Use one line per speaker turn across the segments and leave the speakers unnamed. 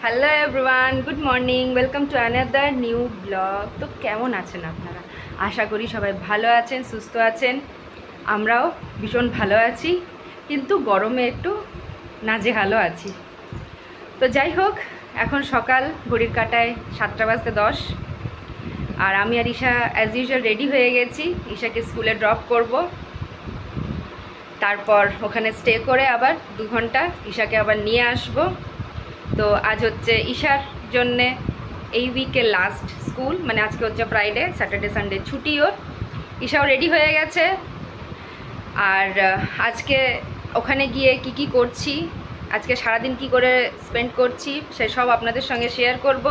Hello everyone, good morning, welcome to another new blog. তো কেমন আছেন আপনারা? আশা করি সবাই ভালো আছেন, সুস্থ আছেন। আমরাও ভীষণ ভালো আছি, কিন্তু গরমে একটু নাজেহালও আছি। তো যাই হোক, এখন সকাল, ঘড়ির কাঁটায় 7:10, আর আমি আর ঈশা অ্যাজ ইউজুয়াল রেডি হয়ে গেছি। ঈশাকে স্কুলে ড্রপ করব, তারপর ওখানে স্টে করে আবার 2 ঘন্টা ঈশাকে আবার নিয়ে আসব। তো আজ হচ্ছে ঈশার জন্যে এই উইকের লাস্ট স্কুল, মানে আজকে হচ্ছে ফ্রাইডে, স্যাটারডে সানডে ছুটি ওর। ঈশাও রেডি হয়ে গেছে, আর আজকে ওখানে গিয়ে কি করছি, আজকে সারাদিন কি করে স্পেন্ড করছি সেসব আপনাদের সঙ্গে শেয়ার করব।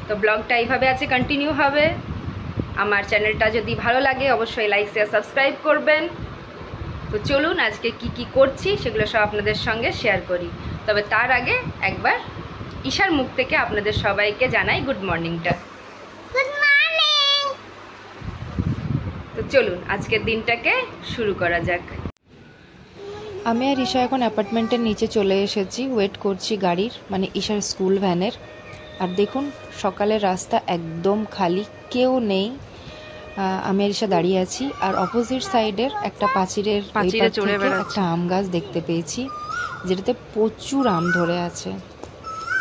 তো ব্লগটা এইভাবে আছে, কন্টিনিউ হবে। আমার চ্যানেলটা যদি ভালো লাগে অবশ্যই লাইক শেয়ার সাবস্ক্রাইব করবেন। তো চলুন আজকে কি করছি সেগুলো সব আপনাদের সঙ্গে শেয়ার করি। তবে তার আগে একবার ঈশার মুখ থেকে আপনাদের সবাইকে জানাই গুড মর্নিংটা।
Good morning.
তো চলুন আজকের দিনটাকে শুরু করা যাক।
আমি আর ঈশা এখন অ্যাপার্টমেন্টের নিচে চলে এসেছি, ওয়েট করছি গাড়ির, মানে ঈশার স্কুল ভ্যানের। আর দেখুন সকালের রাস্তা একদম খালি, কেউ নেই। আমি আর ঈশা দাঁড়িয়ে আছি, আর অপোজিট সাইডের একটা পাঁচিরের একটা আম গাছ দেখতে পেয়েছি, যেটাতে প্রচুর আম ধরে আছে।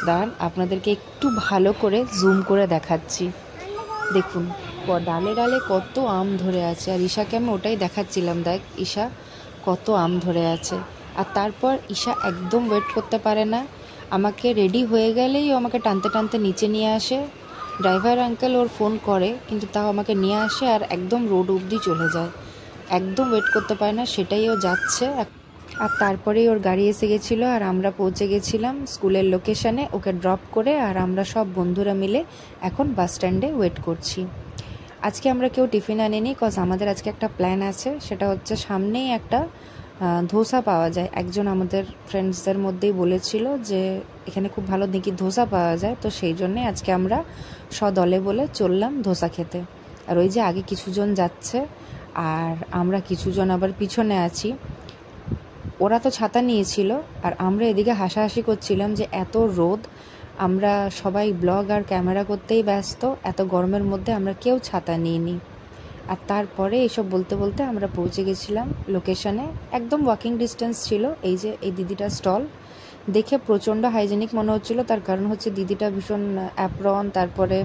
দাঁড়ান আপনাদেরকে একটু ভালো করে জুম করে দেখাচ্ছি। দেখুন ডালে ডালে কত আম ধরে আছে, আর ঈশাকে আমি ওটাই দেখাচ্ছিলাম, দেখ ঈশা কত আম ধরে আছে। আর তারপর ঈশা একদম ওয়েট করতে পারে না, আমাকে রেডি হয়ে গেলেই ও আমাকে টানতে টানতে নিচে নিয়ে আসে। ড্রাইভার আঙ্কেল ওর ফোন করে, কিন্তু তাও আমাকে নিয়ে আসে আর একদম রোড অবধি চলে যায়। একদম ওয়েট করতে পারে না, সেটাই ও যাচ্ছে। আর তারপরেই ওর গাড়ি এসে গেছিলো, আর আমরা পৌঁছে গেছিলাম স্কুলের লোকেশানে ওকে ড্রপ করে। আর আমরা সব বন্ধুরা মিলে এখন বাস স্ট্যান্ডে ওয়েট করছি। আজকে আমরা কেউ টিফিন আনিনি, কজ আমাদের আজকে একটা প্ল্যান আছে, সেটা হচ্ছে সামনেই একটা ধোসা পাওয়া যায়। একজন আমাদের ফ্রেন্ডসদের মধ্যেই বলেছিল যে এখানে খুব ভালো নাকি ধোসা পাওয়া যায়, তো সেই জন্যে আজকে আমরা সদলে বলে চললাম ধোসা খেতে। আর ওই যে আগে কিছুজন যাচ্ছে আর আমরা কিছুজন আবার পিছনে আছি। ওরা তো ছাতা নিয়েছিল, আর আমরা এদিকে হাসাহাসি করছিলাম যে এত রোদ, আমরা সবাই ব্লগ আর ক্যামেরা করতেই ব্যস্ত, এত গরমের মধ্যে আমরা কেউ ছাতা নিইনি। আর তারপরে এইসব বলতে বলতে আমরা পৌঁছে গেছিলাম লোকেশনে, একদম ওয়াকিং ডিস্টেন্স ছিল। এই যে এই দিদিটার স্টল দেখে প্রচণ্ড হাইজেনিক মনে হচ্ছিল, তার কারণ হচ্ছে দিদিটা ভীষণ অ্যাপ্রন, তারপরে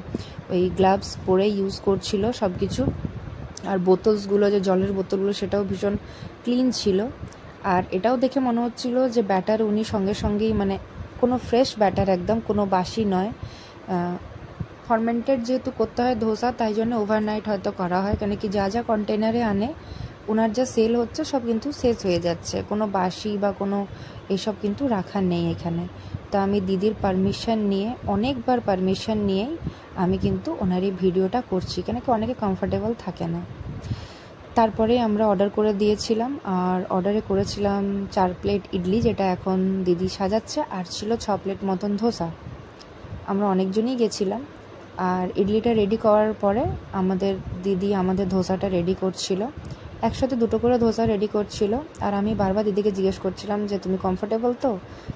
ওই গ্লাভস পরে ইউজ করছিল সব কিছু। আর বোতলসগুলো, যে জলের বোতলগুলো, সেটাও ভীষণ ক্লিন ছিল। আর এটাও দেখে মনে হচ্ছিল যে ব্যাটার উনি সঙ্গে সঙ্গেই, মানে কোনো ফ্রেশ ব্যাটার, একদম কোনো বাসি নয়। ফার্মেন্টেড যেহেতু করতে হয় ধোসা, তাই জন্য ওভারনাইট হয়তো করা হয়, কেন কি যা যা কন্টেনারে আনে ওনার যা সেল হচ্ছে সব কিন্তু শেষ হয়ে যাচ্ছে, কোনো বাসি বা কোনো এইসব কিন্তু রাখা নেই এখানে। তো আমি দিদির পারমিশন নিয়ে, অনেকবার পারমিশন নিয়েই আমি কিন্তু ওনার এই ভিডিওটা করছি, কেন কি অনেকে কমফোর্টেবল থাকে না। তারপরে আমরা অর্ডার করে দিয়েছিলাম, আর অর্ডারে করেছিলাম 4 প্লেট ইডলি, যেটা এখন দিদি সাজাচ্ছে, আর ছিল 6 প্লেট মতন ধোসা। আমরা অনেকজনই গেছিলাম। আর ইডলিটা রেডি করার পরে আমাদের দিদি আমাদের ধোসাটা রেডি করছিল, একসাথে 2টো করে ধোসা রেডি করছিল। আর আমি বারবার দিদিকে জিজ্ঞেস করছিলাম যে তুমি কমফোর্টেবল তো?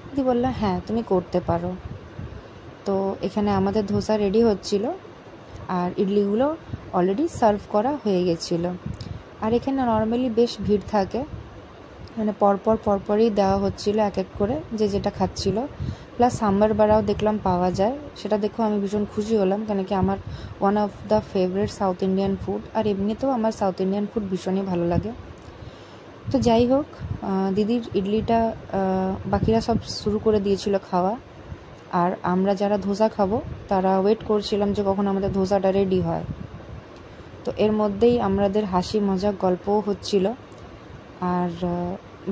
দিদি বললো হ্যাঁ তুমি করতে পারো। তো এখানে আমাদের ধোসা রেডি হচ্ছিল, আর ইডলিগুলো অলরেডি সার্ভ করা হয়ে গেছিলো। আর এখানে নর্মালি বেশ ভিড় থাকে, মানে পরপরই দেওয়া হচ্ছিল এক এক করে যে যেটা খাচ্ছিল। প্লাস সাম্বার বাড়াও দেখলাম পাওয়া যায়, সেটা দেখেও আমি ভীষণ খুশি হলাম, কেন কি আমার one of the favourite South Indian food, আর এমনিতেও আমার সাউথ ইন্ডিয়ান ফুড ভীষণই ভালো লাগে। তো যাই হোক, দিদির ইডলিটা বাকিরা সব শুরু করে দিয়েছিল খাওয়া, আর আমরা যারা ধোসা খাবো তারা ওয়েট করছিলাম যে কখন আমাদের ধোসাটা রেডি হয়। তো এর মধ্যেই আমাদের হাসি মজাক গল্পও হচ্ছিল। আর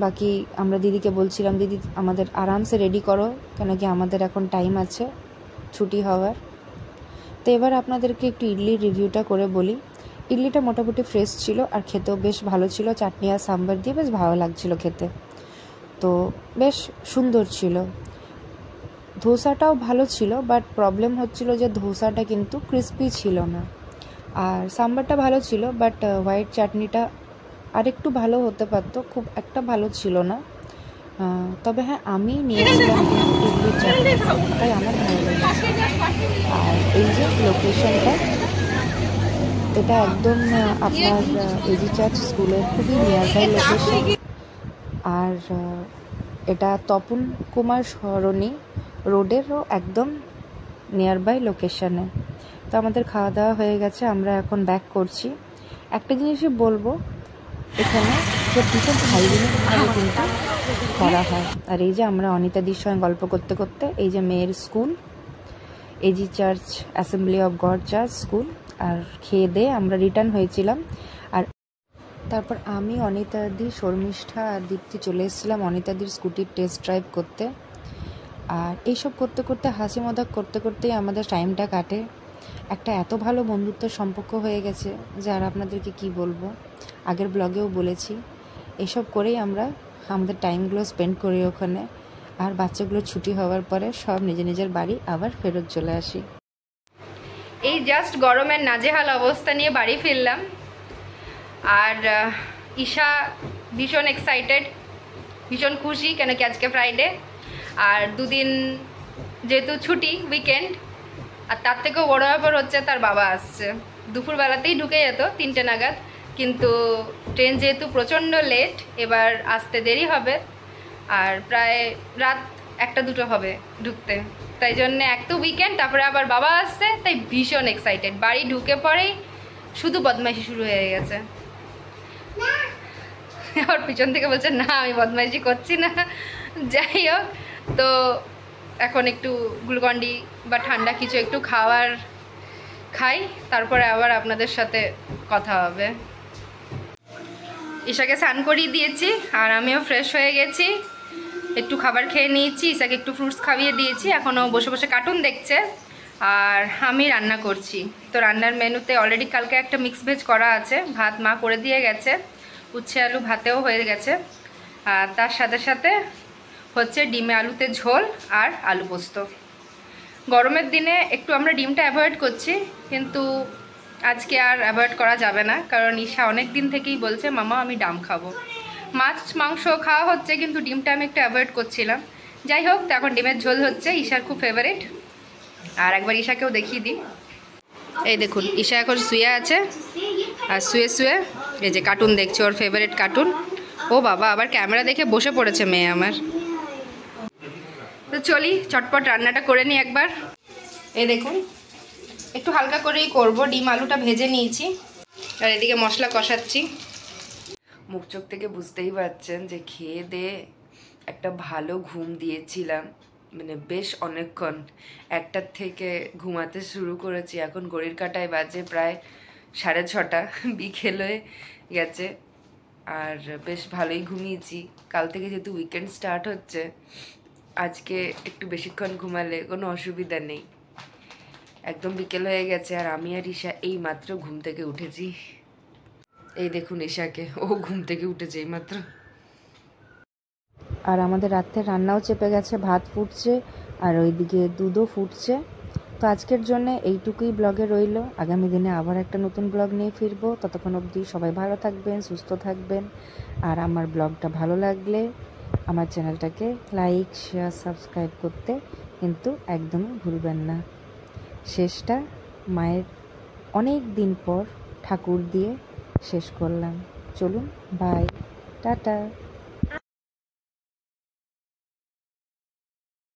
বাকি আমরা দিদিকে বলছিলাম দিদি আমাদের আরামসে রেডি করো, কেন কি আমাদের এখন টাইম আছে ছুটি হওয়ার। তো এবার আপনাদেরকে একটু ইডলির রিভিউটা করে বলি। ইডলিটা মোটামুটি ফ্রেশ ছিল, আর খেতেও বেশ ভালো ছিল, চাটনি আর সাম্বার দিয়ে বেশ ভালো লাগছিল খেতে, তো বেশ সুন্দর ছিল। ধোসাটাও ভালো ছিল, বাট প্রবলেম হচ্ছিল যে ধোসাটা কিন্তু ক্রিস্পি ছিল না। আর সাম্বারটা ভালো ছিল, বাট হোয়াইট চাটনিটা আরেকটু ভালো হতে পারতো, খুব একটা ভালো ছিল না। তবে হ্যাঁ, আমি নিয়েছিলাম তন্দুরির চাট দিয়েছে, তাই আমার ভালো লেগেছে। আর এই যে লোকেশনটা, এটা একদম আপনার এজি চার্চ স্কুলের খুবই নিয়ার বাই লোকেশন। আর এটা তপন কুমার সরণি রোডেরও একদম নিয়ার বাই লোকেশানে। তো আমাদের খাওয়া দাওয়া হয়ে গেছে, আমরা এখন ব্যাক করছি। একটা জিনিসই বলবো, এখানে যে ভীষণ হাইজিনিকভাবে কিন্তু করা হয়। আর এই যে আমরা অনিতাদির সঙ্গে গল্প করতে করতে, এই যে মেয়ের school AG church assembly of God church school, আর খেয়ে দিয়ে আমরা রিটার্ন হয়েছিলাম। আর তারপর আমি অনিতাদি, শর্মিষ্ঠা আর দীপ্তি চলে এসেছিলাম অনিতাদির স্কুটির টেস্ট ড্রাইভ করতে। আর এইসব করতে করতে, হাসি মজাক করতে করতেই আমাদের টাইমটা কাটে। একটা এত ভালো বন্ধুত্বের সম্পর্ক হয়ে গেছে যে আর আপনাদেরকে কি বলবো, আগের ব্লগেও বলেছি। এসব করেই আমরা আমাদের টাইমগুলো স্পেন্ড করি ওখানে। আর বাচ্চাগুলো ছুটি হওয়ার পরে সব নিজের নিজের বাড়ি আবার ফেরত চলে আসি।
এই জাস্ট গরমের নাজেহাল অবস্থা নিয়ে বাড়ি ফিরলাম। আর ঈশা ভীষণ এক্সাইটেড, ভীষণ খুশি, কেন কি আজকে ফ্রাইডে। আর দুদিন যেহেতু ছুটি, উইকেন্ড, আর তার থেকেও বড় ব্যাপার হচ্ছে তার বাবা আসছে। দুপুরবেলাতেই ঢুকে যেত 3টে নাগাদ, কিন্তু ট্রেন যেহেতু প্রচণ্ড লেট, এবার আসতে দেরি হবে। আর প্রায় রাত 1-2 হবে ঢুকতে। তাই জন্য এক তো উইকেন্ড, তারপরে আবার বাবা আসছে, তাই ভীষণ এক্সাইটেড। বাড়ি ঢুকে পরেই শুধু বদমাইশি শুরু হয়ে গেছে। আর পিছন থেকে বলছে না আমি বদমাইশি করছি না। যাই হোক, তো এখন একটু গ্লুকন্ডি বা ঠান্ডা কিছু একটু খাই, তারপরে আবার আপনাদের সাথে কথা হবে। ঈশাকে স্নান করিয়ে দিয়েছি আর আমিও ফ্রেশ হয়ে গেছি, একটু খাবার খেয়ে নিয়েছি। ঈশাকে একটু ফ্রুটস খাইয়ে দিয়েছি, এখনও বসে বসে কার্টুন দেখছে। আর আমি রান্না করছি। তো রান্নার মেনুতে অলরেডি কালকে একটা মিক্স ভেজ করা আছে, ভাত মা করে দিয়ে গেছে, উচ্ছে আলু ভাতেও হয়ে গেছে। আর তার সাথে সাথে হচ্ছে ডিমে আলুতে ঝোল আর আলু পোস্ত। গরমের দিনে একটু আমরা ডিমটা অ্যাভয়েড করছি, কিন্তু আজকে আর অ্যাভয়েড করা যাবে না, কারণ ঈশা অনেক দিন থেকেই বলছে মামা আমি ডাম খাবো। মাছ মাংস খাওয়া হচ্ছে, কিন্তু ডিমটা আমি একটু অ্যাভয়েড করছিলাম। যাই হোক, তো এখন ডিমের ঝোল হচ্ছে, ঈশার খুব ফেভারিট। আর একবার ঈশাকেও দেখিয়ে দিই। এই দেখুন, ঈশা এখন শুয়ে আছে, আর শুয়ে শুয়ে এই যে কার্টুন দেখছে, ওর ফেভারিট কার্টুন। ও বাবা, আবার ক্যামেরা দেখে বসে পড়েছে মেয়ে আমার। তো চলি চটপট রান্নাটা করে নিই একবার। এই দেখুন, একটু হালকা করেই করব, ডিম আলুটা ভেজে নিয়েছি আর এদিকে মশলা কষাচ্ছি।
মুখ চোখ থেকে বুঝতেই পারছেন যে খেয়ে দিয়ে একটা ভালো ঘুম দিয়েছিলাম, মানে বেশ অনেকক্ষণ। 1টার থেকে ঘুমাতে শুরু করেছি, এখন ঘড়ির কাঁটায় বাজে প্রায় 6:30, বিকেল হয়ে গেছে। আর বেশ ভালোই ঘুমিয়েছি। কাল থেকে যেহেতু উইকেন্ড স্টার্ট হচ্ছে, আজকে একটু বেশিক্ষণ ঘুমালে কোনো অসুবিধা নেই। একদম বিকেল হয়ে গেছে আর আমি আর ঈশা এই মাত্র ঘুম থেকে উঠেছি। এই দেখুন ঈশাকে, ও ঘুম থেকে উঠেছে এই মাত্র।
আর আমাদের রাত্রের রান্নাও চেপে গেছে, ভাত ফুটছে আর ওইদিকে দুধও ফুটছে। তো আজকের জন্য এইটুকুই ব্লগে রইল। আগামী দিনে আবার একটা নতুন ব্লগ নিয়ে ফিরবো। ততক্ষণ অবধি সবাই ভালো থাকবেন, সুস্থ থাকবেন। আর আমার ব্লগটা ভালো লাগলে আমার চ্যানেলটাকে লাইক, শেয়ার, সাবস্ক্রাইব করতে কিন্তু একদমই ভুলবেন না। শেষটা মায়ের অনেক দিন পর ঠাকুর দিয়ে শেষ করলাম। চলুন, বাই, টাটা।